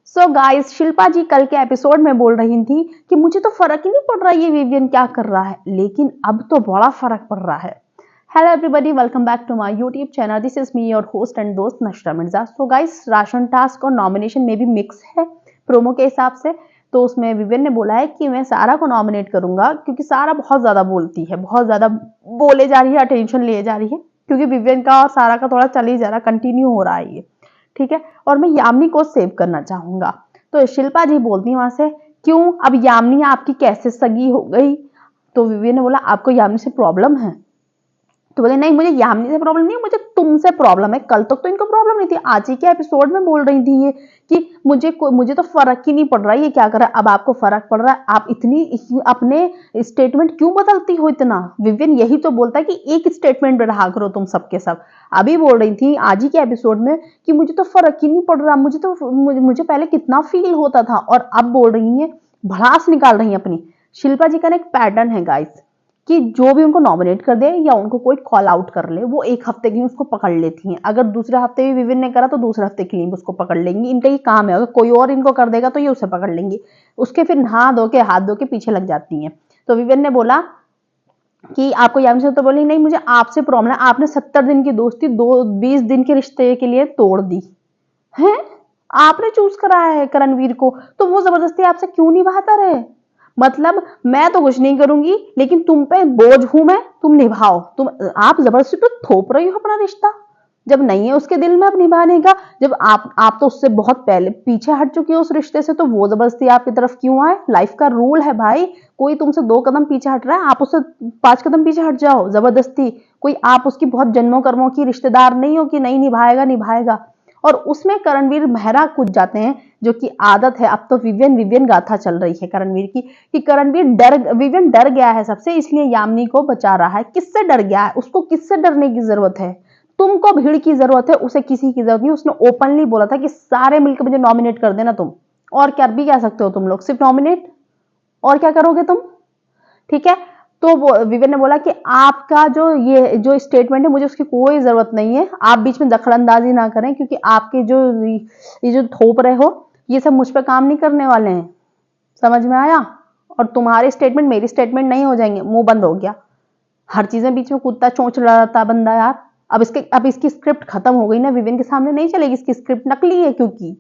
So guys, Shilpa जी कल के episode में बोल रही थी कि मुझे तो फर्क ही नहीं पड़ रहा ये विवियन क्या कर रहा है, लेकिन अब तो बड़ा फर्क पड़ रहा है। Hello everybody, welcome back to my YouTube channel. This is me your host and दोस्त Nashra Mirza. So guys, ration task और नॉमिनेशन में भी मिक्स है प्रोमो के हिसाब से। तो उसमें विवियन ने बोला है कि मैं सारा को नॉमिनेट करूंगा क्योंकि सारा बहुत ज्यादा बोलती है, बहुत ज्यादा बोले जा रही है, अटेंशन लिए जा रही है, क्योंकि विवियन का और सारा का थोड़ा चल ही जा रहा, कंटिन्यू हो रहा है ये, ठीक है। और मैं यामिनी को सेव करना चाहूंगा। तो शिल्पा जी बोलती वहां से, क्यों, अब यामिनी आपकी कैसे सगी हो गई? तो विवियन ने बोला, आपको यामिनी से प्रॉब्लम है? तो बोले, नहीं मुझे यामिनी से प्रॉब्लम नहीं है, मुझे तुमसे प्रॉब्लम है। कल तक तो इनको प्रॉब्लम नहीं थी, आज ही के एपिसोड में बोल रही थी ये कि मुझे तो फर्क ही नहीं पड़ रहा है, ये क्या कर रहा है। अब आपको फर्क पड़ रहा है, आप इतनी अपने स्टेटमेंट क्यों बदलती हो इतना? विवियन यही तो बोलता है कि एक स्टेटमेंट में रहा करो तुम सबके सब। अभी बोल रही थी आज ही के एपिसोड में कि मुझे तो फर्क ही नहीं पड़ रहा, मुझे पहले कितना फील होता था, और अब बोल रही है, भड़ास निकाल रही है अपनी। शिल्पा जी का एक पैटर्न है गाइस कि जो भी उनको नॉमिनेट कर दे या उनको कोई कॉल आउट कर ले, वो एक हफ्ते के लिए उसको पकड़ लेती हैं। अगर दूसरे हफ्ते भी विविन ने करा तो दूसरे हफ्ते के लिए उसको पकड़ लेंगी। इनका ये काम है, अगर कोई और इनको कर देगा तो ये उसे पकड़ लेंगी, उसके फिर नहा धो के हाथ धो के पीछे लग जाती हैं। तो विविन ने बोला कि आपको यामिनी से, तो बोली नहीं मुझे आपसे प्रॉब्लम है, आपने 70 दिन की दोस्ती 20 दिन के रिश्ते के लिए तोड़ दी है। आपने चूज कराया है करणवीर को, तो वो जबरदस्ती आपसे क्यों निभाता रहे? मतलब मैं तो कुछ नहीं करूंगी, लेकिन तुम पे बोझ हूं मैं, तुम निभाओ। आप जबरदस्ती तो थोप रही हो अपना रिश्ता, जब नहीं है उसके दिल में अब निभाने का। जब आप तो उससे बहुत पहले पीछे हट चुकी हो उस रिश्ते से, तो वो जबरदस्ती आपकी तरफ क्यों आए? लाइफ का रूल है भाई, कोई तुमसे 2 कदम पीछे हट रहा है, आप उससे 5 कदम पीछे हट जाओ जबरदस्ती। कोई आप उसकी बहुत जन्मों कर्मों की रिश्तेदार नहीं हो कि नहीं निभाएगा निभाएगा। और उसमें करणवीर महरा कूद जाते हैं, जो कि आदत है। अब तो विवियन विवियन गाथा चल रही है करणवीर की कि विवियन डर गया है सबसे, इसलिए यामिनी को बचा रहा है। किससे डर गया है? उसको किससे डरने की जरूरत है? तुमको भीड़ की जरूरत है, उसे किसी की जरूरत नहीं। उसने ओपनली बोला था कि सारे मिलकर मुझे नॉमिनेट कर देना तुम, और क्या भी कह सकते हो तुम लोग, सिर्फ नॉमिनेट, और क्या करोगे तुम, ठीक है। तो वो विवियन ने बोला कि आपका जो स्टेटमेंट है, मुझे उसकी कोई जरूरत नहीं है, आप बीच में दखलंदाजी ना करें, क्योंकि आपके ये जो थोप रहे हो, ये सब मुझ पर काम नहीं करने वाले हैं। समझ में आया? और तुम्हारे स्टेटमेंट मेरी स्टेटमेंट नहीं हो जाएंगे। मुंह बंद हो गया, हर चीजें बीच में कूदता चोंच रहा था बंदा यार। अब इसकी स्क्रिप्ट खत्म हो गई ना, विवियन के सामने नहीं चलेगी इसकी स्क्रिप्ट, नकली है क्योंकि